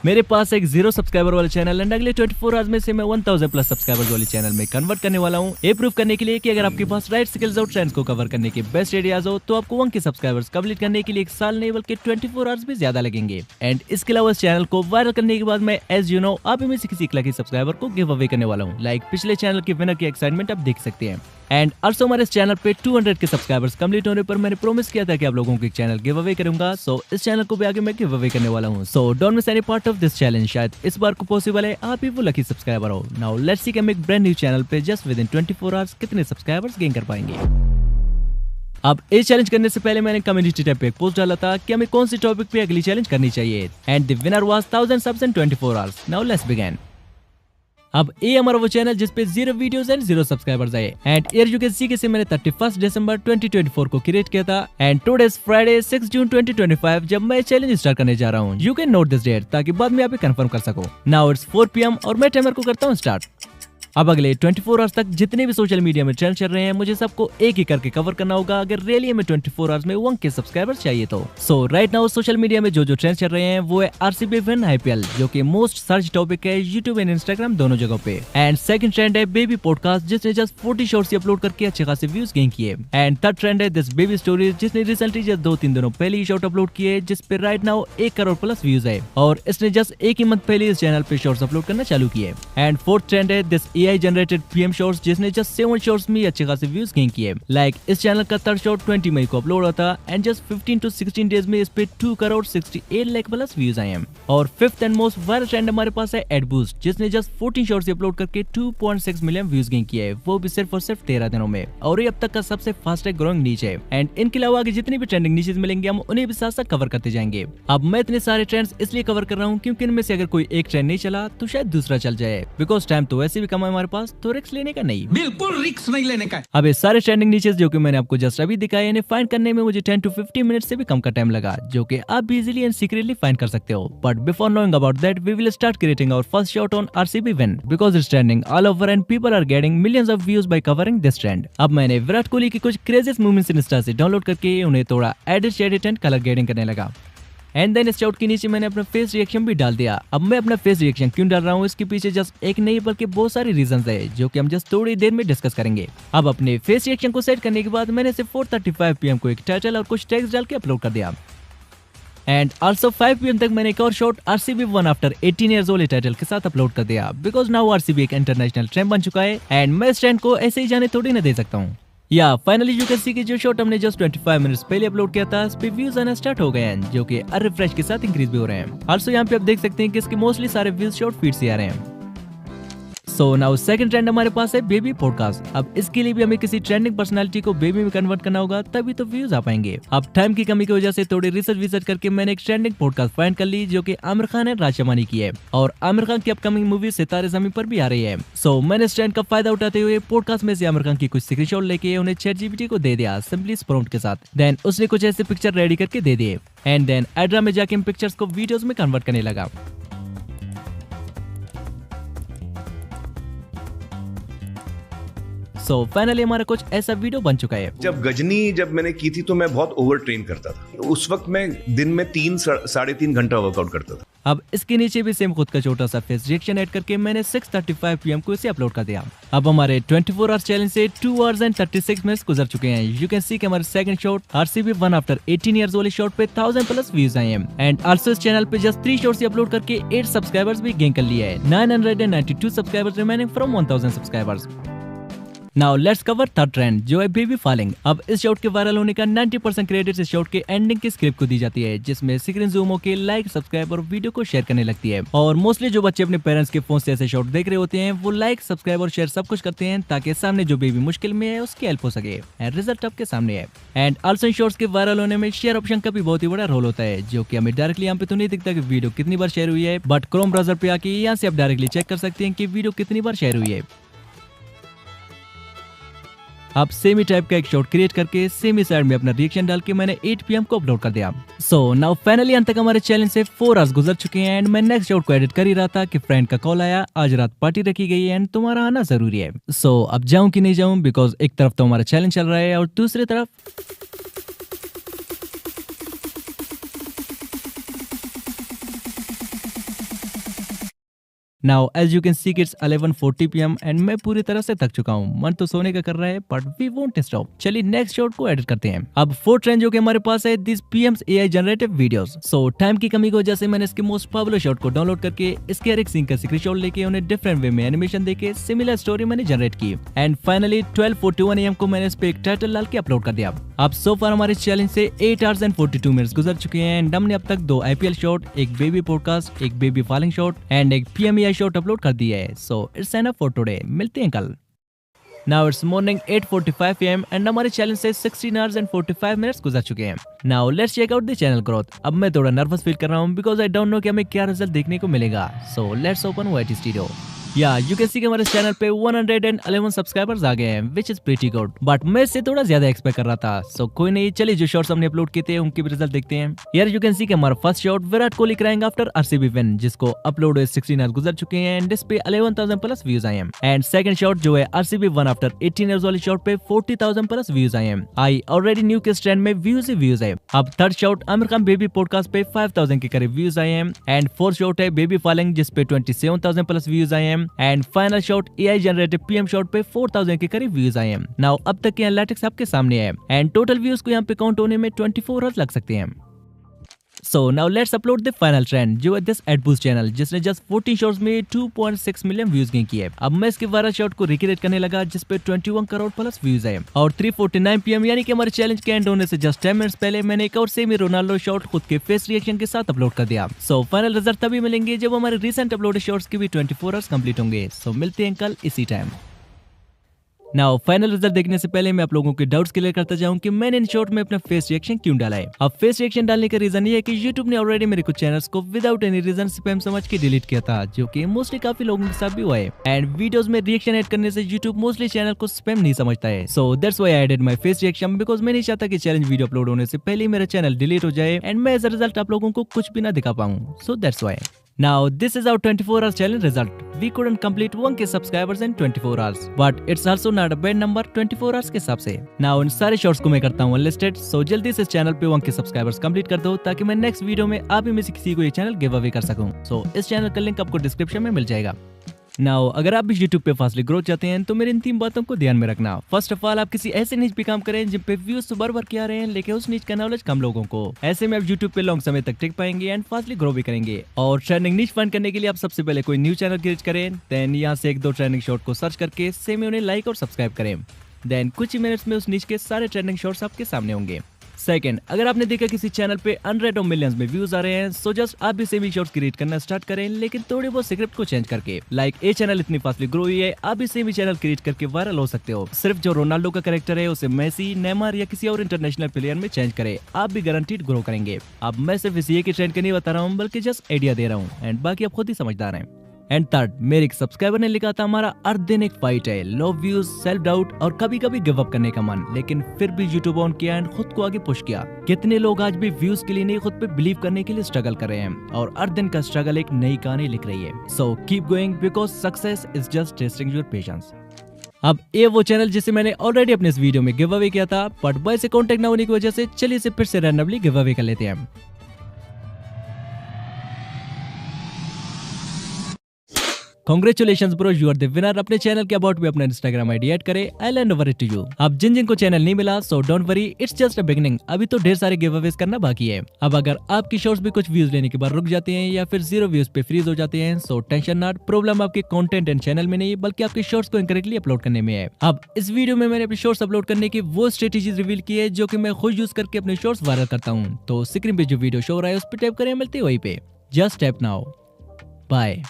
मेरे पास एक 0 सब्सक्राइबर वाला चैनल एंड अगले 24 आवर्स में से मैं 1000 प्लस सब्सक्राइबर्स वाले चैनल में कन्वर्ट करने वाला हूँ। ये प्रूव करने के लिए कि अगर आपके पास राइट स्किल्स और ट्रेंड्स को कवर करने के बेस्ट आइडियाज हो तो आपको 1 के सब्सक्राइबर्स कंप्लीट करने के लिए 1 साल नहीं बल्कि 24 आवर्स भी ज्यादा लगेंगे। एंड इसके अलावा इस चैनल को वायरल करने के बाद मैं एज यू नो आप में से किसी एक लकी सब्सक्राइबर को गिव अवे करने वाला हूँ। लाइक पिछले चैनल के विनर की एक्साइटमेंट आप देख सकते हैं। एंड ऑल्सो हमारे इस चैनल पे 200 के सब्सक्राइबर्स कंप्लीट होने पर मैंने प्रॉमिस किया था कि आप लोगों को एक चैनल गिव अवे करूंगा। सो इस चैनल को भी आगे मैं गिव अवे करने वाला हूं। So don't miss any part of this challenge. शायद इस बार को पॉसिबल है आप ही वो लकी सब्सक्राइबर हो। नाउ लेट्स सी कि हम एक ब्रांड न्यू चैनल पे जस्ट विद इन 24 आवर्स कितने सब्सक्राइबर्स गेन कर पाएंगे। अब इस चैलेंज करने से पहले मैंने कम्युनिटी टैब पे एक पोस्ट डाला था कि हमें कौन सी टॉपिक पे अगली चैलेंज करनी चाहिए and the winner was 1000 subs in 24 hours. Now let's begin. अब ये हमारा वो चैनल जिसपे 0 वीडियोस एंड 0 सब्सक्राइबर्स आए and here you can see कि मैंने 31 दिसंबर 2024 को क्रिएट किया था and today is Friday 6 June 2025 जब मैं चैलेंज स्टार्ट करने जा रहा हूँ। You can note this date ताकि बाद में आप कंफर्म कर सको। नाउ इट्स 4 PM और मैं टाइमर को करता हूँ स्टार्ट। अब अगले 24 आवर्स तक जितने भी सोशल मीडिया में ट्रेंड चल रहे हैं मुझे सबको एक एक करके कवर करना होगा अगर रियली हमें 24 आवर्स में 1 के सब्सक्राइबर्स चाहिए तो। सो राइट नाउ सोशल मीडिया में जो ट्रेंड चल रहे हैं वो है RCB विन IPL जो कि मोस्ट सर्च टॉपिक है यूट्यूब एंड इंस्टाग्राम दोनों जगहों पे। एंड सेकंड ट्रेंड है बेबी पॉडकास्ट जिसने जस्ट 40 शॉर्ट्स अपलोड करके अच्छे खासे व्यूज गेन किए। एंड थर्ड ट्रेंड है दिस बेबी स्टोरीज जिसने रिसेंटली जस्ट 2-3 दिनों पहले ही शॉर्ट अपलोड किए जिसपे right now 1 crore plus views है और इसने जस्ट एक ही मंथ पहले इस चैनल पे शॉर्ट्स अपलोड करना चालू किए। एंड फोर्थ ट्रेंड है दिस AI जनरेटेड शॉर्ट्स जिसने जस्ट 7 शॉर्ट्स में अच्छे खासे व्यूज गेन किए। लाइक इस चैनल का थर्ड शॉर्ट 20 मई को अपलोड होता एंड जस्ट 15 to 16 डेज में इस पे 2 करोड़ 68 लाख प्लस व्यूज आए हैं। और fifth and most viral trend हमारे पास है एड बूस्ट जिसने जस्ट 14 शॉर्ट्स अपलोड करके 2.6 मिलियन व्यूज गेन किए है वो भी सिर्फ और सिर्फ 13 दिनों में और ये अब तक का सबसे फास्टेस्ट ग्रोइंग नीच है। एंड इनके अलावा आगे जितनी भी ट्रेंडिंग नीचेस मिलेंगे हम उन्हें भी साथ साथ कवर करते जाएंगे। अब मैं इतने सारे ट्रेंड्स इसलिए कवर कर रहा हूँ क्योंकि इनमें से अगर कोई एक ट्रेंड नहीं चला तो शायद दूसरा चल जाए बिकॉज टाइम तो वैसे भी कम है हमारे पास तो रिस्क लेने का नहीं। बिल्कुल रिस्क नहीं लेने का। अब ये सारे ट्रेंडिंग नीचेस जो कि मैंने आपको जस्ट अभी दिखाए इन्हें फाइंड करने में मुझे 10 to 15 मिनट से भी कम का टाइम लगा जो कि आप भी इजीली एंड सीक्रेटली फाइंड कर सकते हो। But before knowing about that we will start creating our first shot on RCB win because it's trending all over and people are getting millions of views by covering this trend. अब मैंने विराट कोहली की कुछ craziest movements insta से download करके उन्हें थोड़ा edit and colour grading करने लगा एंड देन इस शॉट के नीचे मैंने अपना फेस रिएक्शन भी डाल दिया। अब मैं अपना फेस रिएक्शन क्यों डाल रहा हूँ इसके पीछे जस्ट एक नहीं बल्कि बहुत सारे रीजंस है जो कि हम जस्ट थोड़ी देर में डिस्कस करेंगे। अब अपने फेस रिएक्शन को सेट करने के बाद मैंने सिर्फ 4:35 PM को एक टाइटल और कुछ टेक्स्ट डाल के अपलोड कर दिया एंड ऑल्सो 5 PM तक मैंने एक और shot RCB one after 18 years old title के साथ अपलोड कर दिया बिकॉज नाउ RCB एक इंटरनेशनल ट्रेंड बन चुका है एंड मैं इस ट्रेंड को ऐसे ही जाने थोड़ी ना दे सकता हूँ। या फाइनली यू कैन सी कि जो शॉट हमने जस्ट 25 मिनट्स पहले अपलोड किया था इस पे व्यूज आना स्टार्ट हो गए हैं जो कि हर रिफ्रेश के साथ इंक्रीज भी हो रहे हैं। ऑल्सो यहाँ पे आप देख सकते हैं कि इसके मोस्टली सारे व्यूज शॉर्ट फीड से आ रहे हैं। सो नाउ सेकंड ट्रेंड हमारे पास है बेबी पॉडकास्ट। अब इसके लिए भी हमें किसी ट्रेंडिंग पर्सनालिटी को बेबी में कन्वर्ट करना होगा तभी तो व्यूज आ पाएंगे। अब टाइम की कमी की वजह से थोड़ी रिसर्च करके मैंने एक ट्रेंडिंग पॉडकास्ट फाइंड कर ली जो कि आमिर खान एंड राज शमानी की है और आमिर खान की अपकमिंग मूवी सितारे ज़मीं पर भी आ रही है। सो मैंने इस ट्रेंड का फायदा उठाते हुए पॉडकास्ट में से आमिर खान की कुछ स्क्रीनशॉट लेके उन्हें ChatGPT को दे दिया सिंपली प्रॉम्प्ट के साथ। देन उसने कुछ ऐसे पिक्चर रेडी करके दे दिए एंड देन एड्रा में जाके इन पिक्चर्स को वीडियोस में कन्वर्ट करने लगा। सो फाइनली हमारा कुछ ऐसा वीडियो बन चुका है। जब मैंने की थी तो मैं बहुत ओवर ट्रेन करता था। उस वक्त मैं दिन में 3-3.5 घंटा वर्कआउट करता था। अब इसके नीचे भी सेम खुद का छोटा सा फेस रिएक्शन ऐड करके मैंने 6:35 PM को इसे अपलोड कर दिया। अब हमारे 24 आवर्स चैलेंज से 2 hours and 36 मिनट्स गुजर चुके हैं। यू कैन सी कि हमारे second shot RCB one after 18 years वाले शॉट पे 1000 प्लस व्यूज आए हैं एंड आल्सो इस चैनल पे जस्ट 3 शॉट्स अपलोड करके 8 सब्सक्राइबर्स भी गेन कर लिया है। 992 subscribers remaining from 1000 subscribers. Now let's cover third trend जो है बेबी फॉलिंग। अब इस शॉट के वायरल होने का 90% क्रेडिट इस शॉट के एंडिंग की स्क्रिप्ट को दी जाती है जिसमें स्क्रीन जूम होकर लाइक सब्सक्राइब और वीडियो को शेयर करने लगती है और मोस्टली जो बच्चे अपने पेरेंट्स के फोन से ऐसे शॉट देख रहे होते हैं वो लाइक सब्सक्राइब और शेयर सब कुछ करते हैं ताकि सामने जो बेबी मुश्किल में है उसकी हेल्प हो सके एंड रिजल्ट आपके सामने है। एंड ऑल्सो इन शॉर्ट्स के वायरल होने में शेयर ऑप्शन का भी बहुत ही बड़ा रोल होता है जो कि हमें डायरेक्टली यहाँ पे तो नहीं दिखता कि वीडियो कितनी बार शेयर हुई है बट क्रोम ब्राउजर पे आके यहाँ से आप डायरेक्टली चेक कर सकते हैं कि वीडियो कितनी बार शेयर हुई है। अब सेम ही टाइप का एक शॉट क्रिएट करके सेम ही साइड में अपना रिएक्शन डाल के मैंने 8 PM को अपलोड कर दिया। सो नाउ फाइनली अंत तक हमारे चैलेंज से 4 आवर्स गुजर चुके हैं एंड मैं नेक्स्ट शॉट को एडिट कर ही रहा था कि फ्रेंड का कॉल आया, आज रात पार्टी रखी गई है एंड तुम्हारा आना जरूरी है। सो अब जाऊं कि नहीं जाऊं बिकॉज एक तरफ तो हमारा चैलेंज चल रहा है और दूसरी तरफ now as you can see it's 11:40 PM and मैं पूरी तरह से थक चुका हूँ। मन तो सोने का कर रहा है बट वी वोंट स्टॉप। चलिए नेक्स्ट शॉट को एडिट करते हैं। अब फोर्थ ट्रेंड जो कि हमारे पास है this PM's AI generative videos. So time की कमी की वजह से मैंने इसके मोस्ट पॉपुलर शॉट को डाउनलोड करके इसके हर एक सीन का स्क्रीनशॉट लेके उन्हें डिफरेंट वे में एनिमेशन देके सिमिलर स्टोरी मैंने जनरेट की एंड फाइनली 12:41 AM को मैंने इस पे एक टाइटल डाल के अपलोड कर दिया। अब सो फार हमारे चैलेंज से 8 hours and 42 minutes गुजर चुके हैं एंड हमने अब तक 2 IPL शॉट, एक बेबी पॉडकास्ट, एक बेबी फॉलिंग शॉट एंड एक PMAI शॉट अपलोड कर दिया है। So it's enough for today. मिलते हैं कल। Now it's morning 8:45 AM and हमारे चैलेंज से 16 hours and 45 minutes गुजर चुके हैं। Now let's check out the channel growth. अब मैं थोड़ा नर्वस फील कर रहा हूँ बिकॉज आई डोंट नो कि हमें क्या रिजल्ट देखने को मिलेगा। So let's open YT studio. या यू कैन सी कि हमारे चैनल पे 111 सब्सक्राइबर्स आ गए हैं which is pretty good, but मैं इससे थोड़ा ज्यादा एक्सपेक्ट कर रहा था। सो कोई नहीं, चलिए जो शॉट्स हमने अपलोड किए थे उनके भी रिजल्ट देखते हैं। यार यू कैन सी कि हमारा first shot Virat Kohli crying after RCB win, जिसको अपलोड हुए 16 hours गुजर चुके हैं एंड इस पे 11,000 प्लस व्यूज आए हैं। एंड सेकंड शॉट जो है RCB वन आफ्टर 18 years वाली शॉट पे 40,000 प्लस व्यूज आए हैं। आई ऑलरेडी न्यू के ट्रेंड में व्यूज ही व्यूज है। अब third shot Aamir Khan baby podcast पे 5,000 के करीब व्यूज आए हैं एंड फोर्थ शॉट है बेबी फॉलिंग जिस पे 27,000 प्लस व्यूज आए हैं and final shot AI generated PM shot पे 4,000 के करीब व्यूज आए हैं। नाउ अब तक के एनालिटिक्स आपके सामने है एंड टोटल व्यूज को यहाँ पे काउंट होने में 24 hours लग सकते हैं। So now let's upload the final trend जो है दिस एडबूस्ट चैनल, जिसने जस्ट 14 शॉट्स में 2.6 मिलियन व्यूज गेन किए। अब मैं इसके 12 शॉट को रिक्रिएट करने लगा जिस पे 21 करोड़ प्लस व्यूज है और 3:49 PM यानी कि हमारे चैलेंज के एंड होने से जस्ट 10 मिनट्स पहले मैंने एक और सेमी रोनाल्डो शॉट खुद के फेस रिएक्शन के साथ अपलोड कर दिया। सो फाइनल रिजल्ट तभी मिलेंगे जब हमारे रिसेंट अपलोडेड शॉट्स के भी 24 hours कंप्लीट होंगे। सो मिलते हैं कल इसी टाइम। नाउ फाइनल रिजल्ट देखने से पहले मैं आप लोगों के डाउट्स क्लियर करता जाऊं कि मैंने इन शॉर्ट में अपना फेस रिएक्शन क्यों डाला है। अब फेस रिएक्शन डालने का रीजन ये है कि YouTube ने ऑलरेडी मेरे कुछ चैनल्स को विदाउट एनी रीजन स्पैम समझ के डिलीट किया था, जो कि मोस्टली काफी लोगों के साथ भी हुआ है एंड वीडियोस में रिएक्शन ऐड करने से YouTube मोस्टली चैनल को स्पैम नहीं समझता है। So that's why I added my face reaction because मैं नहीं चाहता कि चैलेंज वीडियो अपलोड होने से पहले मेरा चैनल डिलीट हो जाए एंड मैं एज अ रिजल्ट आप लोगों को कुछ भी ना दिखा पाऊं। सो that's why. Now this is our 24 hours challenge result. We couldn't complete 1K subscribers in 24 hours, but it's also not a bad number 24 hours के हिसाब से। Now इन सारे शॉट्स को मैं करता हूँ अनलिस्टेड, सो जल्दी से इस चैनल पे 1K सब्सक्राइबर्स कंप्लीट कर दो ताकि मैं नेक्स्ट वीडियो में आप ही में से किसी को ये चैनल गिव अवे कर सकूँ। सो इस चैनल का लिंक आपको डिस्क्रिप्शन में मिल जाएगा। नाउ अगर आप भी YouTube पे फास्टली ग्रोथ चाहते हैं तो मेरी इन 3 बातों को ध्यान में रखना। फर्स्ट ऑफ ऑल, आप किसी ऐसे नीच पे काम करें जिन पे व्यूज तो भर के आ रहे हैं लेकिन उस नीच का नॉलेज कम लोगों को। ऐसे में आप YouTube पे लॉन्ग समय तक टिक पाएंगे एंड फास्टली ग्रो भी करेंगे। और ट्रेंडिंग नीच फाइंड करने के लिए आप सबसे पहले कोई न्यू चैनल क्रिएट करें, देन यहाँ से 1-2 ट्रेंडिंग शॉट को सर्च करके सेम उन्हें लाइक और सब्सक्राइब करें। देन कुछ ही मिनट्स में उस नीच के सारे ट्रेंडिंग शॉट्स आपके सामने होंगे। सेकंड, अगर आपने देखा किसी चैनल पे 100 और मिलियंस में व्यूज आ रहे हैं, सो जस्ट आप भी सेमी शॉट्स क्रिएट करना स्टार्ट करें लेकिन थोड़े बहुत स्क्रिप्ट को चेंज करके। लाइक ये चैनल इतनी फास्टली ग्रो हुई है, आप भी सेमी चैनल क्रिएट करके वायरल हो सकते हो। सिर्फ जो रोनाल्डो का कैरेक्टर है उसे मेसी, नेमार या किसी और इंटरनेशनल प्लेयर में चेंज करें, आप भी गारंटीड ग्रो करेंगे। अब मैं सिर्फ इसी एक ट्रेंड का नहीं बता रहा हूँ बल्कि जस्ट आइडिया दे रहा हूँ एंड बाकी आप खुद ही समझदार हैं। एंड थर्ड, मेरे एक सब्सक्राइबर ने लिखा था हमारा हर दिन एक फाइट है, लो व्यूज, सेल्फ डाउट और कभी कभी गिव अप करने का मन, लेकिन फिर भी यूट्यूब ऑन किया एंड खुद को आगे पुश किया। कितने लोग आज भी व्यूज के लिए नहीं खुद पे बिलीव करने के लिए स्ट्रगल कर रहे हैं और हर दिन का स्ट्रगल एक नई कहानी लिख रही है। So keep going because success is just testing your patience. अब ये वो चैनल जिसे मैंने ऑलरेडी अपने इस वीडियो में गिव अवे किया था, बट बॉय से कॉन्टेक्ट ना होने की वजह से चलिए इसे फिर से रैंडमली गिव अवे कर लेते हैं। Congratulations bro, you are the winner। अपने चैनल के अबाउट भी अपना इंस्टाग्राम आईडी ऐड करें, I'll hand over it to you। अब जिन को चैनल नहीं मिला so don't worry, it's just a beginning. अभी तो ढेर सारे गिव अवेज करना बाकी है। अब अगर आपकी शॉर्ट्स भी कुछ व्यूज लेने के बाद रुक जाते हैं या फिर 0 व्यूज पे फ्रीज हो जाते हैं, सो टेंशन नॉट, प्रॉब्लम आपके कंटेंट एंड चैनल में नहीं बल्कि आपके शॉर्ट्स को इनकरेक्टली अपलोड करने में है। अब इस वीडियो में मैंने अपने शॉर्ट्स अपलोड करने की वो स्ट्रेटेजीज रिवील की है जो कि मैं खुद यूज करके अपने शॉर्ट्स वायरल करता हूँ। तो स्क्रीन पे जो वीडियो शो हो रहा है उस पर टैप करें, मिलते हैं वहीं पे। Just tap now. बाय।